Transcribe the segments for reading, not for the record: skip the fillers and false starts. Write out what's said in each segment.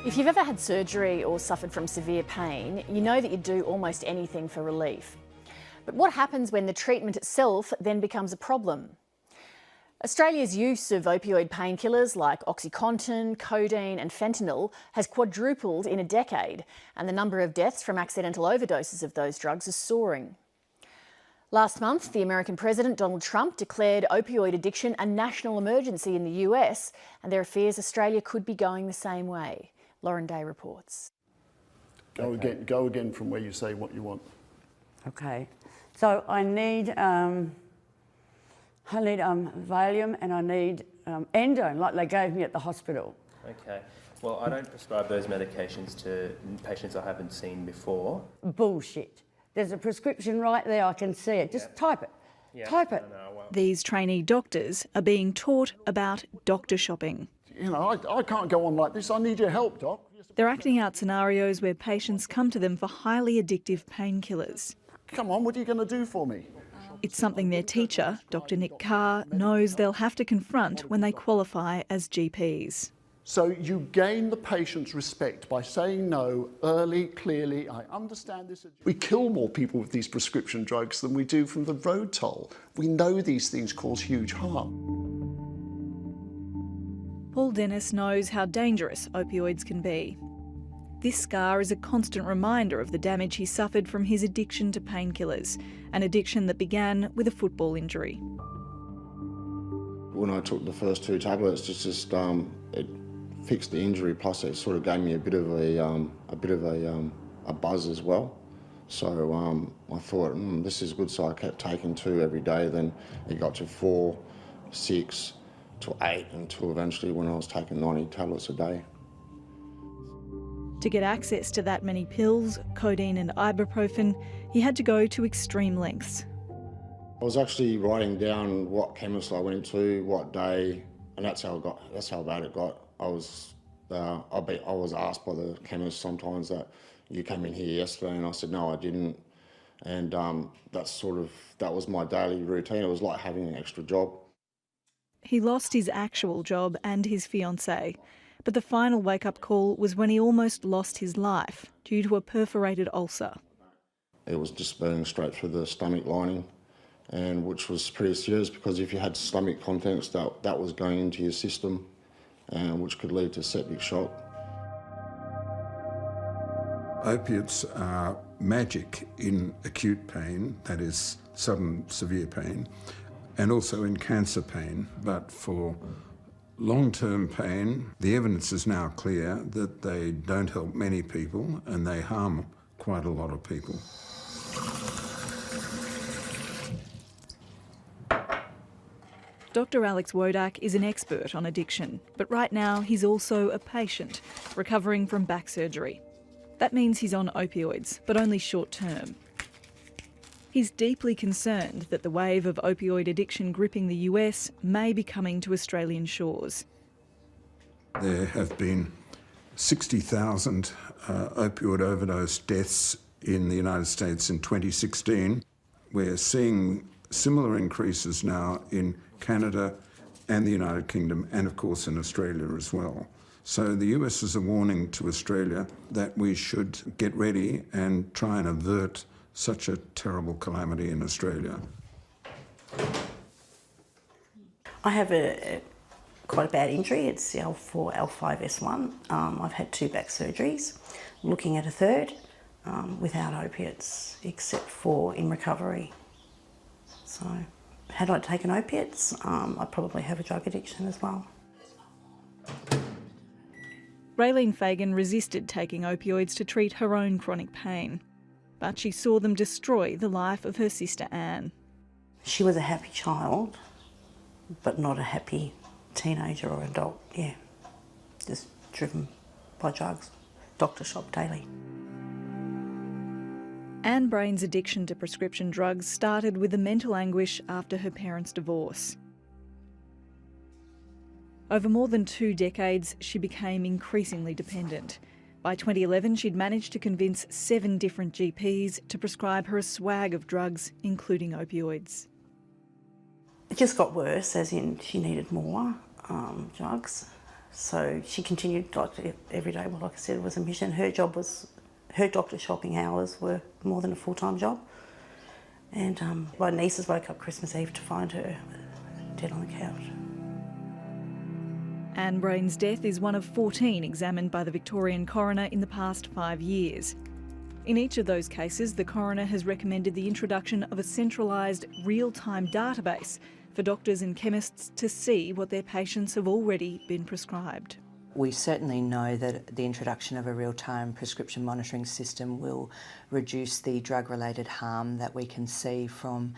If you've ever had surgery or suffered from severe pain, you know that you'd do almost anything for relief. But what happens when the treatment itself then becomes a problem? Australia's use of opioid painkillers like OxyContin, codeine and fentanyl has quadrupled in a decade, and the number of deaths from accidental overdoses of those drugs is soaring. Last month, the American President Donald Trump declared opioid addiction a national emergency in the US, and there are fears Australia could be going the same way. Lauren Day reports. Go again from where you say what you want. Okay, so I need Valium and I need Endone, like they gave me at the hospital. Okay. Well, I don't prescribe those medications to patients I haven't seen before. Bullshit. There's a prescription right there, I can see it. Just type it. Type it. These trainee doctors are being taught about doctor shopping. You know, I can't go on like this. I need your help, Doc. They're acting out scenarios where patients come to them for highly addictive painkillers. Come on, what are you going to do for me? It's something their teacher, Dr Nick Carr, knows they'll have to confront when they qualify as GPs. So you gain the patient's respect by saying no early, clearly. I understand this. We kill more people with these prescription drugs than we do from the road toll. We know these things cause huge harm. Paul Dennis knows how dangerous opioids can be. This scar is a constant reminder of the damage he suffered from his addiction to painkillers, an addiction that began with a football injury. When I took the first 2 tablets, it fixed the injury. Plus, it sort of gave me a bit of a buzz as well. So I thought, this is good. So I kept taking 2 every day. Then it got to 4, 6, to 8, until eventually when I was taking 90 tablets a day. To get access to that many pills, codeine and ibuprofen, he had to go to extreme lengths. I was actually writing down what chemist I went into, what day, and that's how bad it got. I was asked by the chemist sometimes that you came in here yesterday, and I said no, I didn't. And that was my daily routine. It was like having an extra job. He lost his actual job and his fiancée, but the final wake-up call was when he almost lost his life due to a perforated ulcer. It was just burning straight through the stomach lining, and which was pretty serious because if you had stomach contents, that was going into your system, which could lead to septic shock. Opiates are magic in acute pain, that is sudden severe pain, and also in cancer pain. But for long-term pain, the evidence is now clear that they don't help many people and they harm quite a lot of people. Dr Alex Wodak is an expert on addiction, but right now he's also a patient recovering from back surgery. That means he's on opioids, but only short-term. He's deeply concerned that the wave of opioid addiction gripping the US may be coming to Australian shores. There have been 60,000 opioid overdose deaths in the United States in 2016. We're seeing similar increases now in Canada and the United Kingdom, and of course in Australia as well. So the US is a warning to Australia that we should get ready and try and avert such a terrible calamity in Australia. I have quite a bad injury. It's L4, L5S1. I've had 2 back surgeries, looking at a 3rd, without opiates, except for in recovery. So had I taken opiates, I'd probably have a drug addiction as well. Raylene Fagan resisted taking opioids to treat her own chronic pain, but she saw them destroy the life of her sister Anne. She was a happy child, but not a happy teenager or adult, yeah. Just driven by drugs. Doctor shop daily. Anne Brain's addiction to prescription drugs started with the mental anguish after her parents' divorce. Over more than 2 decades, she became increasingly dependent. By 2011, she'd managed to convince 7 different GPs to prescribe her a swag of drugs, including opioids. It just got worse, as in she needed more drugs. So she continued doctor every day. Well, like I said, it was a mission. Her job was, her doctor shopping hours were more than a full-time job. And my nieces woke up Christmas Eve to find her dead on the couch. Anne Brain's death is one of 14 examined by the Victorian coroner in the past 5 years. In each of those cases, the coroner has recommended the introduction of a centralised, real-time database for doctors and chemists to see what their patients have already been prescribed. We certainly know that the introduction of a real-time prescription monitoring system will reduce the drug-related harm that we can see from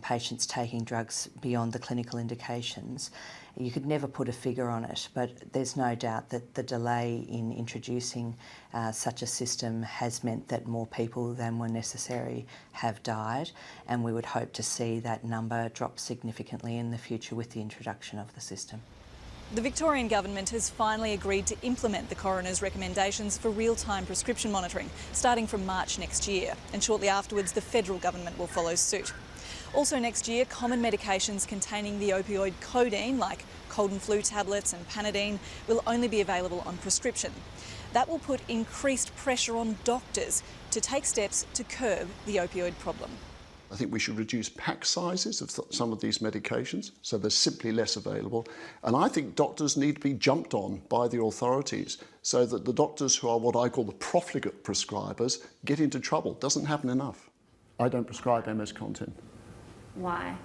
patients taking drugs beyond the clinical indications. You could never put a figure on it, but there's no doubt that the delay in introducing such a system has meant that more people than were necessary have died, and we would hope to see that number drop significantly in the future with the introduction of the system. The Victorian Government has finally agreed to implement the coroner's recommendations for real-time prescription monitoring, starting from March next year, and shortly afterwards the federal government will follow suit. Also next year, common medications containing the opioid codeine, like cold and flu tablets and Panadine, will only be available on prescription. That will put increased pressure on doctors to take steps to curb the opioid problem. I think we should reduce pack sizes of some of these medications so there's simply less available. And I think doctors need to be jumped on by the authorities so that the doctors who are what I call the profligate prescribers get into trouble. Doesn't happen enough. I don't prescribe MS-Contin. Why?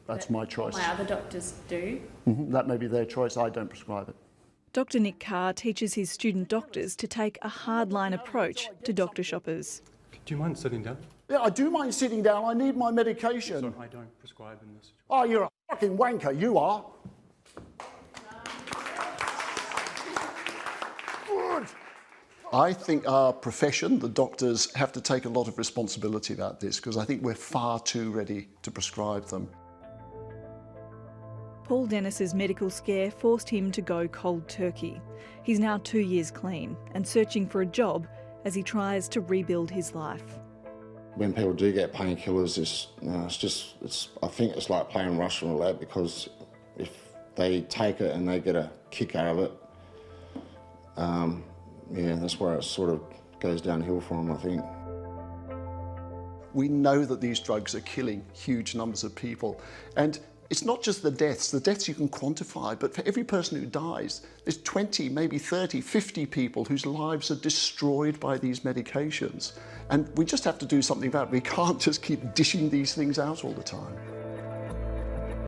That's my choice. My other doctors do. That may be their choice. I don't prescribe it. Dr Nick Carr teaches his student doctors to take a hardline approach to doctor shoppers. Do you mind sitting down? Yeah, I do mind sitting down. I need my medication. So I don't prescribe in this situation. Oh, you're a fucking wanker, you are. Good. I think our profession, the doctors, have to take a lot of responsibility about this because I think we're far too ready to prescribe them. Paul Dennis's medical scare forced him to go cold turkey. He's now 2 years clean and searching for a job as he tries to rebuild his life. When people do get painkillers, I think it's like playing Russian roulette, because if they take it and they get a kick out of it, yeah, that's where it sort of goes downhill for them, I think. We know that these drugs are killing huge numbers of people, and it's not just the deaths you can quantify, but for every person who dies, there's 20, maybe 30, 50 people whose lives are destroyed by these medications. And we just have to do something about it. We can't just keep dishing these things out all the time.